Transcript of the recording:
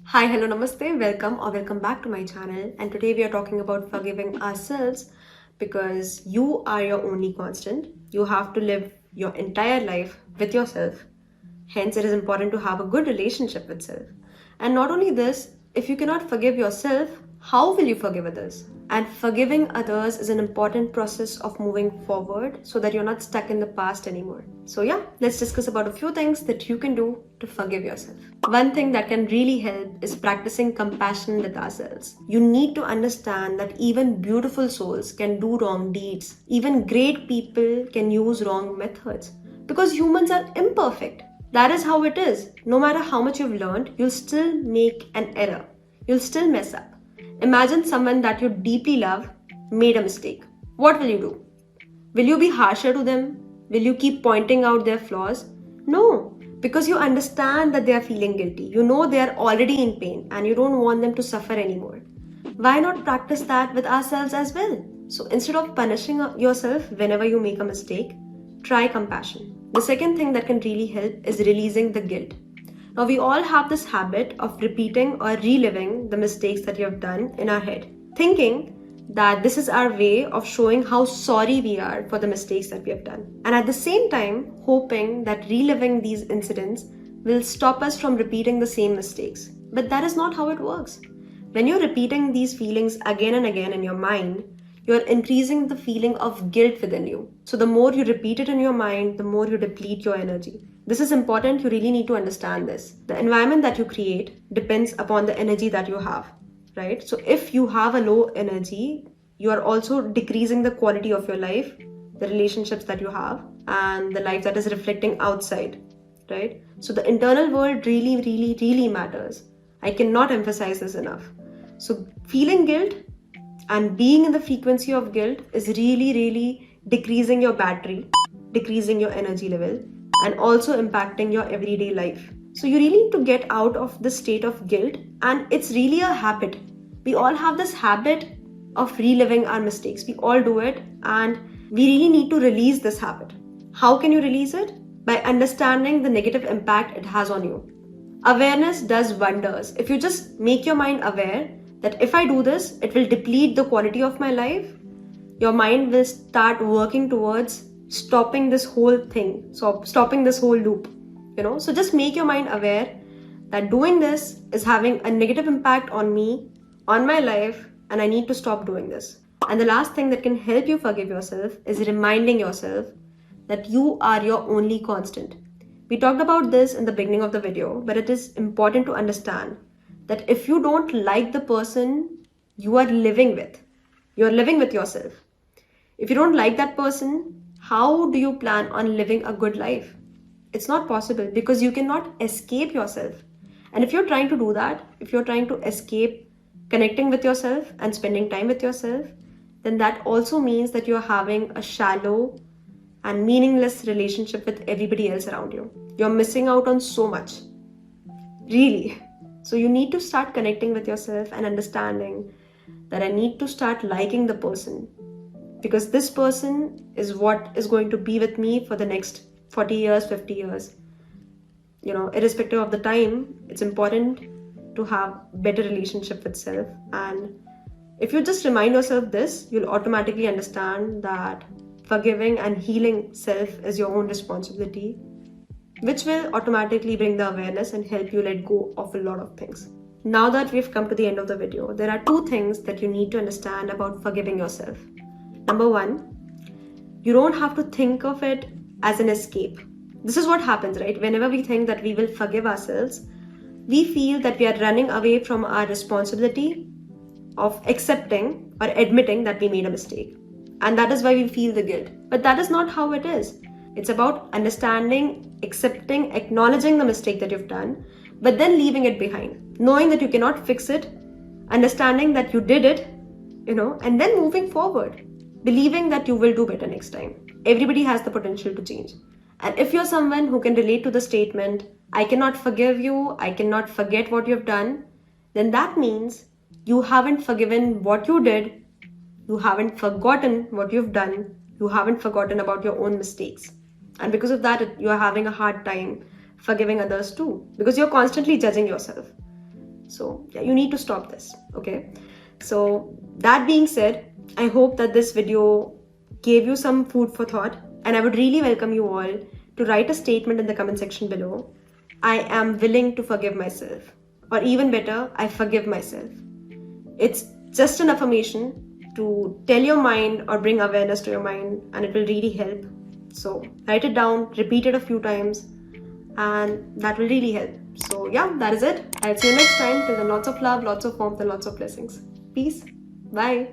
Hi, hello, namaste, welcome or welcome back to my channel. And today we are talking about forgiving ourselves because you are your only constant. You have to live your entire life with yourself. Hence, it is important to have a good relationship with self. And not only this, if you cannot forgive yourself, how will you forgive others? And forgiving others is an important process of moving forward so that you're not stuck in the past anymore. So yeah, let's discuss about a few things that you can do to forgive yourself. One thing that can really help is practicing compassion with ourselves. You need to understand that even beautiful souls can do wrong deeds. Even great people can use wrong methods because humans are imperfect. That is how it is. No matter how much you've learned, you'll still make an error. You'll still mess up. Imagine someone that you deeply love made a mistake. What will you do? Will you be harsher to them? Will you keep pointing out their flaws? No, because you understand that they are feeling guilty. You know they are already in pain and you don't want them to suffer anymore. Why not practice that with ourselves as well? So instead of punishing yourself whenever you make a mistake, try compassion. The second thing that can really help is releasing the guilt. Now, we all have this habit of repeating or reliving the mistakes that you have done in our head, thinking that this is our way of showing how sorry we are for the mistakes that we have done. And at the same time, hoping that reliving these incidents will stop us from repeating the same mistakes. But that is not how it works. When you're repeating these feelings again and again in your mind, you're increasing the feeling of guilt within you. So the more you repeat it in your mind, the more you deplete your energy. This is important. You really need to understand this. The environment that you create depends upon the energy that you have, right? So if you have a low energy, you are also decreasing the quality of your life, the relationships that you have, and the life that is reflecting outside, right? So the internal world really, really, really matters. I cannot emphasize this enough. So feeling guilt and being in the frequency of guilt is really, really decreasing your battery, decreasing your energy level, and also impacting your everyday life. So you really need to get out of the state of guilt, and it's really a habit. We all have this habit of reliving our mistakes. We all do it, and we really need to release this habit. How can you release it? By understanding the negative impact it has on you. Awareness does wonders. If you just make your mind aware that if I do this, it will deplete the quality of my life, your mind will start working towards stopping this whole thing, so stopping this whole loop. So just make your mind aware that doing this is having a negative impact on me, on my life, and I need to stop doing this. And the last thing that can help you forgive yourself is reminding yourself that you are your only constant. We talked about this in the beginning of the video, but it is important to understand that if you don't like the person you are living with, you're living with yourself. If you don't like that person, how do you plan on living a good life? It's not possible because you cannot escape yourself. And if you're trying to do that, if you're trying to escape connecting with yourself and spending time with yourself, then that also means that you're having a shallow and meaningless relationship with everybody else around you. You're missing out on so much. Really. So you need to start connecting with yourself and understanding that I need to start liking the person, because this person is what is going to be with me for the next 40 years, 50 years. Irrespective of the time, it's important to have better relationship with self. And if you just remind yourself this, you'll automatically understand that forgiving and healing self is your own responsibility, which will automatically bring the awareness and help you let go of a lot of things. Now that we've come to the end of the video, there are two things that you need to understand about forgiving yourself. Number one, you don't have to think of it as an escape. This is what happens, right? Whenever we think that we will forgive ourselves, we feel that we are running away from our responsibility of accepting or admitting that we made a mistake. And that is why we feel the guilt. But that is not how it is. It's about understanding, accepting, acknowledging the mistake that you've done, but then leaving it behind, knowing that you cannot fix it, understanding that you did it, and then moving forward, believing that you will do better next time. Everybody has the potential to change. And if you're someone who can relate to the statement, I cannot forgive you, I cannot forget what you've done, then that means you haven't forgiven what you did, you haven't forgotten what you've done, you haven't forgotten about your own mistakes. And because of that, you are having a hard time forgiving others too, because you're constantly judging yourself. So yeah, you need to stop this. Okay. So that being said, I hope that this video gave you some food for thought, and I would really welcome you all to write a statement in the comment section below. I am willing to forgive myself, or even better, I forgive myself. It's just an affirmation to tell your mind or bring awareness to your mind, and it will really help. So write it down, repeat it a few times, and that will really help. So yeah, that is it. I'll see you next time. Till then, lots of love, lots of warmth, and lots of blessings. Peace. Bye.